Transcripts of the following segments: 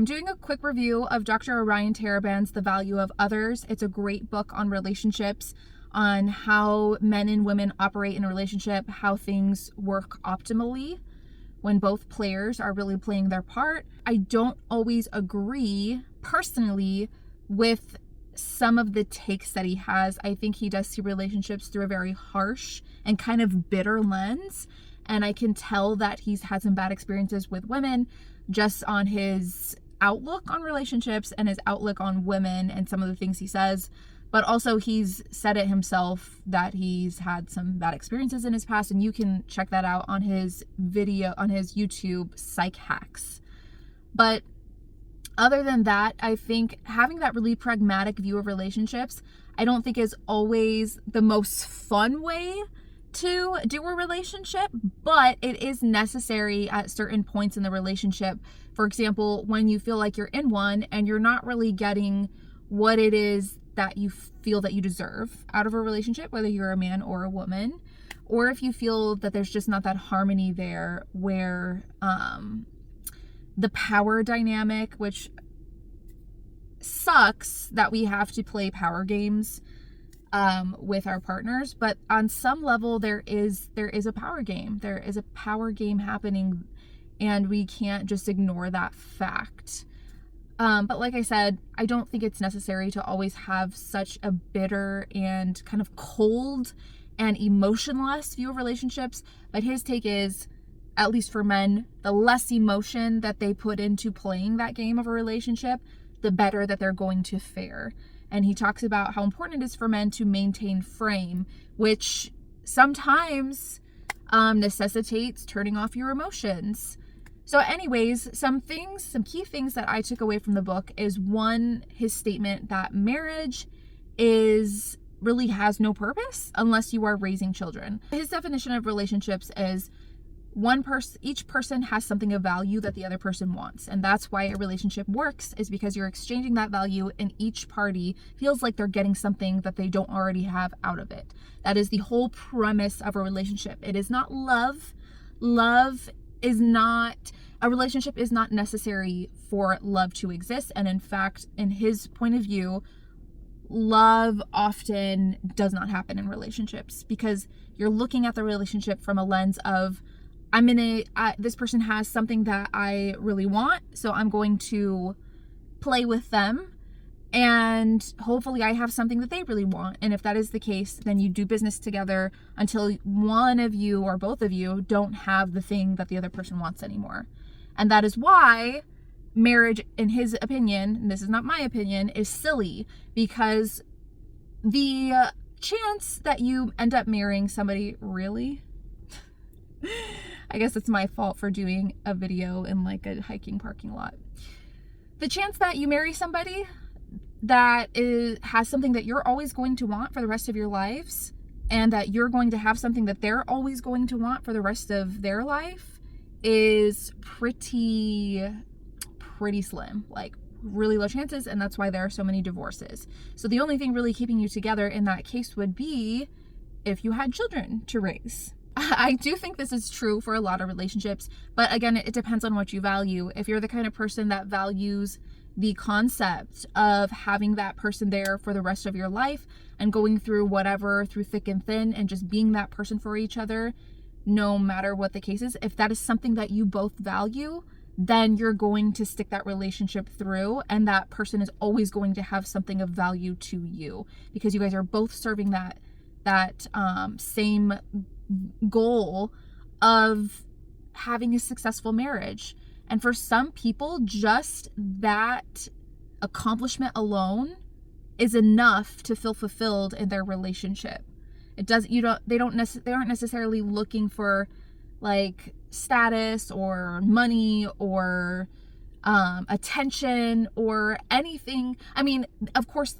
doing a quick review of Dr. Orion Taraban's The Value of Others. It's a great book on relationships, on how men and women operate in a relationship, how things work optimally when both players are really playing their part. I don't always agree personally with some of the takes that he has. I think he does see relationships through a very harsh and kind of bitter lens. And I can tell that he's had some bad experiences with women just on his outlook on relationships and his outlook on women and some of the things he says. But also he's said it himself that he's had some bad experiences in his past, and you can check that out on his video, on his YouTube, Psych Hacks. But other than that, I think having that really pragmatic view of relationships, I don't think is always the most fun way to do a relationship, but it is necessary at certain points in the relationship. For example, when you feel like you're in one and you're not really getting what it is that you feel that you deserve out of a relationship, whether you're a man or a woman, or if you feel that there's just not that harmony there where the power dynamic, which sucks that we have to play power games with our partners, but on some level there is a power game. There is a power game happening, and we can't just ignore that fact. But like I said, I don't think it's necessary to always have such a bitter and kind of cold and emotionless view of relationships. But his take is, at least for men, the less emotion that they put into playing that game of a relationship, the better that they're going to fare. And he talks about how important it is for men to maintain frame, which sometimes necessitates turning off your emotions. So anyways, some key things that I took away from the book is, one, his statement that marriage really has no purpose unless you are raising children. His definition of relationships is each person has something of value that the other person wants. And that's why a relationship works, is because you're exchanging that value and each party feels like they're getting something that they don't already have out of it. That is the whole premise of a relationship. It is not love. A relationship is not necessary for love to exist. And in fact, in his point of view, love often does not happen in relationships, because you're looking at the relationship from a lens of, this person has something that I really want, so I'm going to play with them, and hopefully I have something that they really want. And if that is the case, then you do business together until one of you or both of you don't have the thing that the other person wants anymore. And that is why marriage, in his opinion, and this is not my opinion, is silly, because the chance that you end up marrying somebody, really? I guess it's my fault for doing a video in like a hiking parking lot. The chance that you marry somebody that has something that you're always going to want for the rest of your lives, and that you're going to have something that they're always going to want for the rest of their life, is pretty slim, like really low chances. And that's why there are so many divorces. So the only thing really keeping you together in that case would be if you had children to raise. I do think this is true for a lot of relationships, but again, it depends on what you value. If you're the kind of person that values the concept of having that person there for the rest of your life and going through whatever, through thick and thin, and just being that person for each other, no matter what the case is, if that is something that you both value, then you're going to stick that relationship through, and that person is always going to have something of value to you, because you guys are both serving that same goal of having a successful marriage. And for some people, just that accomplishment alone is enough to feel fulfilled in their relationship. They aren't necessarily looking for like status or money or attention or anything. I mean, of course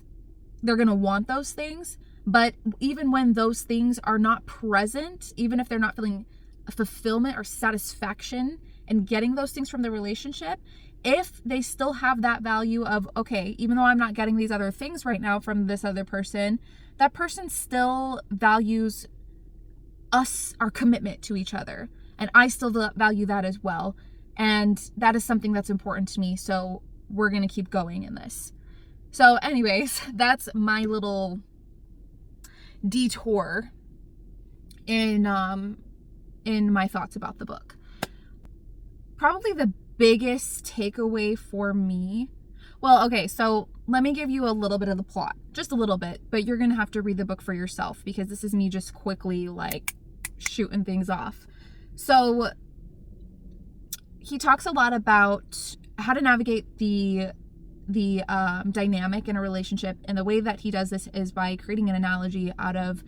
they're going to want those things, but even when those things are not present, even if they're not feeling fulfillment or satisfaction in getting those things from the relationship, if they still have that value of, okay, even though I'm not getting these other things right now from this other person, that person still values us, our commitment to each other. And I still value that as well. And that is something that's important to me. So we're going to keep going in this. So anyways, that's my little detour in my thoughts about the book. Probably the biggest takeaway for me, well, okay, so let me give you a little bit of the plot, just a little bit, but you're gonna have to read the book for yourself because this is me just quickly like shooting things off. So he talks a lot about how to navigate the dynamic in a relationship, and the way that he does this is by creating an analogy out of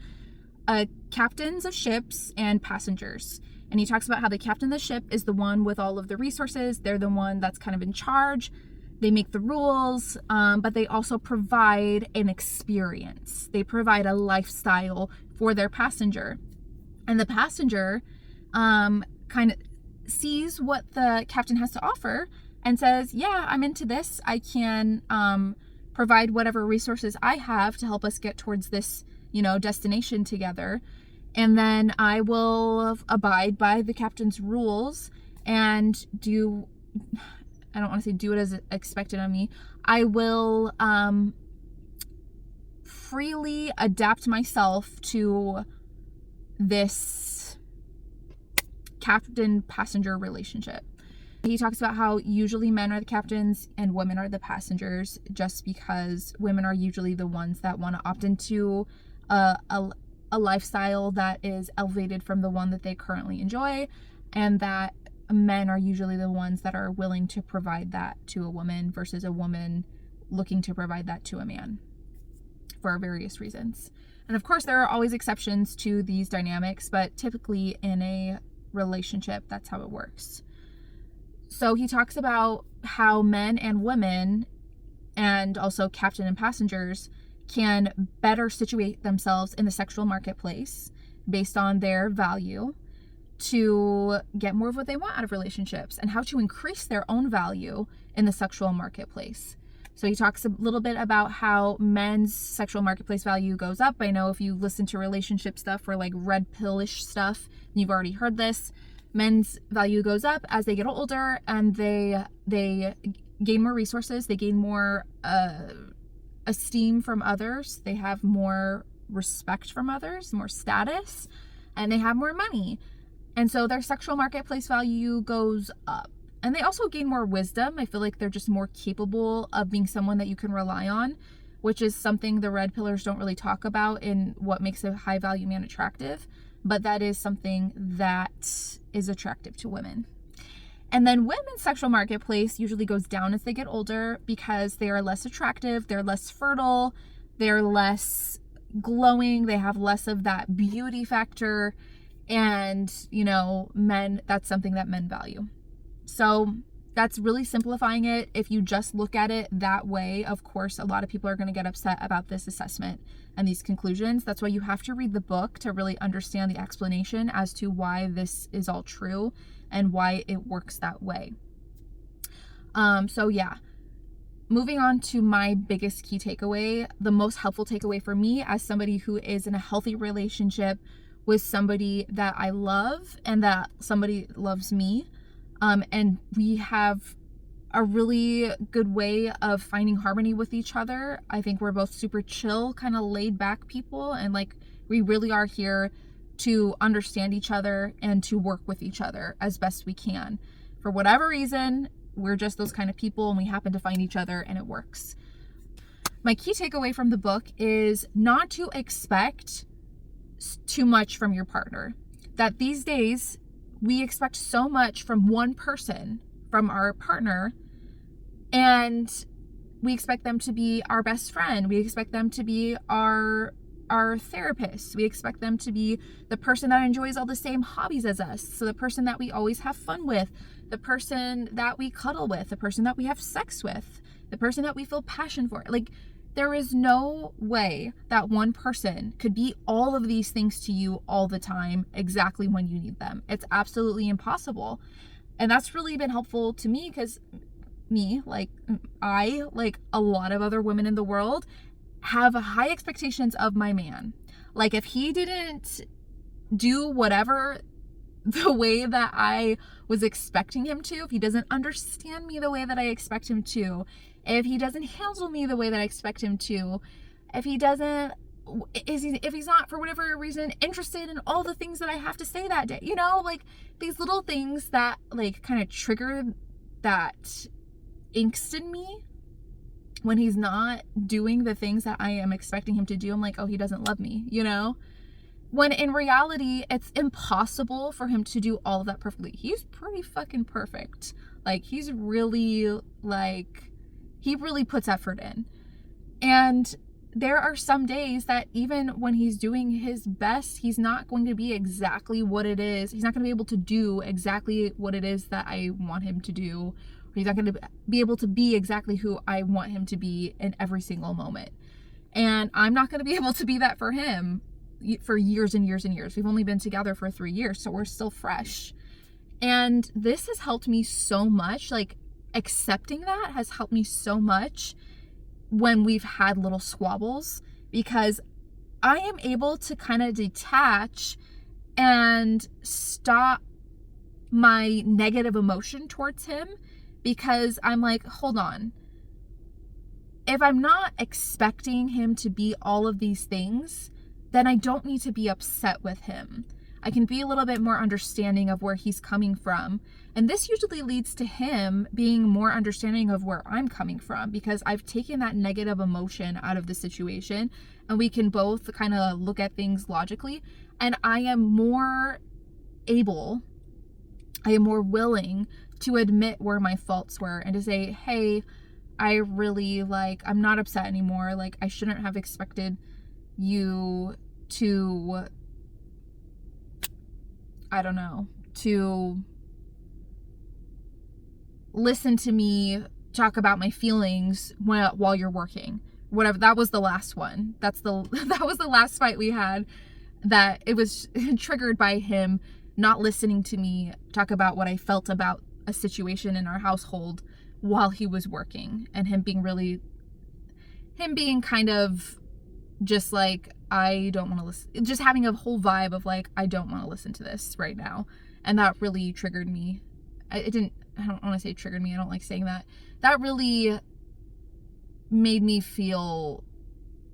captains of ships and passengers. And he talks about how the captain of the ship is the one with all of the resources. They're the one that's kind of in charge. They make the rules, but they also provide an experience. They provide a lifestyle for their passenger. And the passenger kind of sees what the captain has to offer and says, yeah, I'm into this. I can provide whatever resources I have to help us get towards this, destination together. And then I will abide by the captain's rules and I don't want to say do it as expected of me. I will freely adapt myself to this captain-passenger relationship. He talks about how usually men are the captains and women are the passengers, just because women are usually the ones that want to opt into a lifestyle that is elevated from the one that they currently enjoy, and that men are usually the ones that are willing to provide that to a woman versus a woman looking to provide that to a man for various reasons. And of course, there are always exceptions to these dynamics, but typically in a relationship, that's how it works. So he talks about how men and women, and also captain and passengers, can better situate themselves in the sexual marketplace based on their value to get more of what they want out of relationships, and how to increase their own value in the sexual marketplace. So he talks a little bit about how men's sexual marketplace value goes up. I know if you listen to relationship stuff or like red pill-ish stuff, you've already heard this. Men's value goes up as they get older, and they gain more resources. They gain more esteem from others. They have more respect from others, more status, and they have more money. And so their sexual marketplace value goes up. And they also gain more wisdom. I feel like they're just more capable of being someone that you can rely on, which is something the red pillars don't really talk about in what makes a high value man attractive. But that is something that is attractive to women. And then women's sexual marketplace usually goes down as they get older because they are less attractive, they're less fertile, they're less glowing, they have less of that beauty factor. And, men, that's something that men value. So that's really simplifying it. If you just look at it that way, of course, a lot of people are going to get upset about this assessment and these conclusions. That's why you have to read the book to really understand the explanation as to why this is all true and why it works that way. So yeah, moving on to my biggest key takeaway, the most helpful takeaway for me as somebody who is in a healthy relationship with somebody that I love and that somebody loves me. And we have a really good way of finding harmony with each other. I think we're both super chill, kind of laid back people. And like, we really are here to understand each other and to work with each other as best we can. For whatever reason, we're just those kind of people, and we happen to find each other and it works. My key takeaway from the book is not to expect too much from your partner. That these days, we expect so much from one person, from our partner, and we expect them to be our best friend. We expect them to be our therapist. We expect them to be the person that enjoys all the same hobbies as us. So the person that we always have fun with, the person that we cuddle with, the person that we have sex with, the person that we feel passion for. Like, there is no way that one person could be all of these things to you all the time, exactly when you need them. It's absolutely impossible. And that's really been helpful to me because I, like a lot of other women in the world, have high expectations of my man. Like, if he didn't do whatever the way that I was expecting him to, if he doesn't understand me the way that I expect him to, if he doesn't handle me the way that I expect him to, if he doesn't, if he's not for whatever reason interested in all the things that I have to say that day, you know, like these little things that like kind of trigger that angst in me when he's not doing the things that I am expecting him to do. I'm like, oh, he doesn't love me, you know? When in reality, it's impossible for him to do all of that perfectly. He's pretty fucking perfect. Like, he's really, like, he really puts effort in. And there are some days that even when he's doing his best, he's not going to be exactly what it is. He's not going to be able to do exactly what it is that I want him to do. Or he's not going to be able to be exactly who I want him to be in every single moment. And I'm not going to be able to be that for him for years and years and years. We've only been together for 3 years, so we're still fresh. And this has helped me so much. Like, accepting that has helped me so much when we've had little squabbles, because I am able to kind of detach and stop my negative emotion towards him, because I'm like, hold on. If I'm not expecting him to be all of these things, then I don't need to be upset with him. I can be a little bit more understanding of where he's coming from. And this usually leads to him being more understanding of where I'm coming from, because I've taken that negative emotion out of the situation and we can both kind of look at things logically. And I am more willing to admit where my faults were and to say, hey, I really, like, I'm not upset anymore. Like, I shouldn't have expected you to, I don't know, to listen to me talk about my feelings while you're working. Whatever, that was the last one. That was the last fight we had, that it was triggered by him not listening to me talk about what I felt about a situation in our household while he was working, and him being kind of just like, I don't want to listen, just having a whole vibe of like, I don't want to listen to this right now. And that really triggered me. I don't want to say triggered me. I don't like saying that. That really made me feel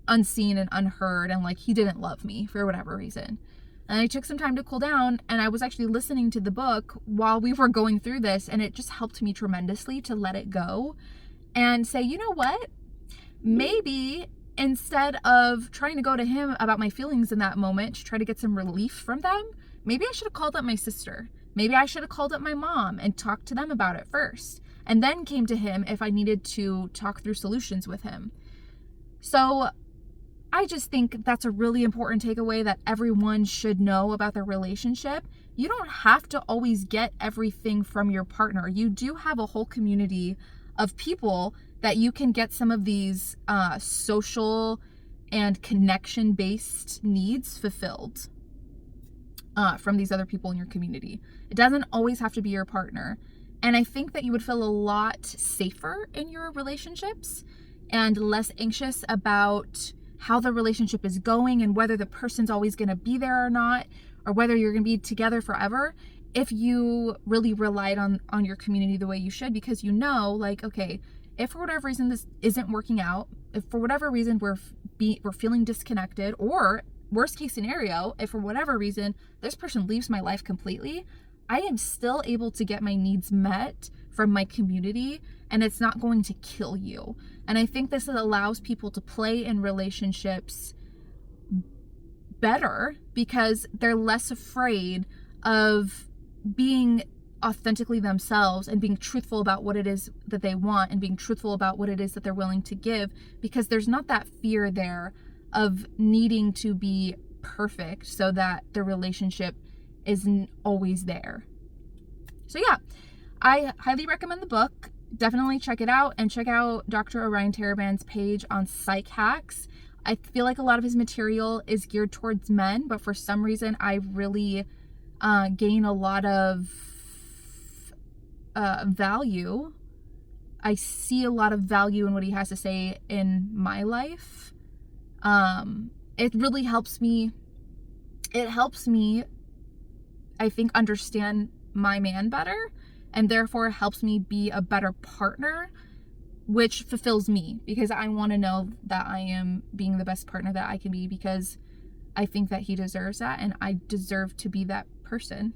unseen and unheard, and like he didn't love me for whatever reason. And I took some time to cool down, and I was actually listening to the book while we were going through this, and it just helped me tremendously to let it go and say, you know what? Maybe instead of trying to go to him about my feelings in that moment to try to get some relief from them, maybe I should have called up my sister. Maybe I should have called up my mom and talked to them about it first, and then came to him if I needed to talk through solutions with him. So I just think that's a really important takeaway that everyone should know about their relationship. You don't have to always get everything from your partner. You do have a whole community of people that you can get some of these social and connection-based needs fulfilled from these other people in your community. It doesn't always have to be your partner. And I think that you would feel a lot safer in your relationships and less anxious about how the relationship is going and whether the person's always going to be there or not, or whether you're going to be together forever, if you really relied on your community the way you should, because you know, like, okay, if for whatever reason this isn't working out, if for whatever reason we're feeling disconnected, or worst case scenario, if for whatever reason this person leaves my life completely, I am still able to get my needs met from my community, and it's not going to kill you. And I think this allows people to play in relationships better because they're less afraid of being authentically themselves and being truthful about what it is that they want and being truthful about what it is that they're willing to give, because there's not that fear there of needing to be perfect so that the relationship isn't always there. So yeah, I highly recommend the book. Definitely check it out, and check out Dr. Orion Taraban's page on psych hacks. I feel like a lot of his material is geared towards men, but for some reason I really gain a lot of value. I see a lot of value in what he has to say in my life. It really helps me. It helps me I think, understand my man better, and therefore helps me be a better partner, which fulfills me because I want to know that I am being the best partner that I can be, because I think that he deserves that and I deserve to be that person.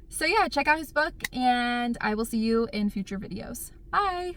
So yeah, check out his book and I will see you in future videos. Bye.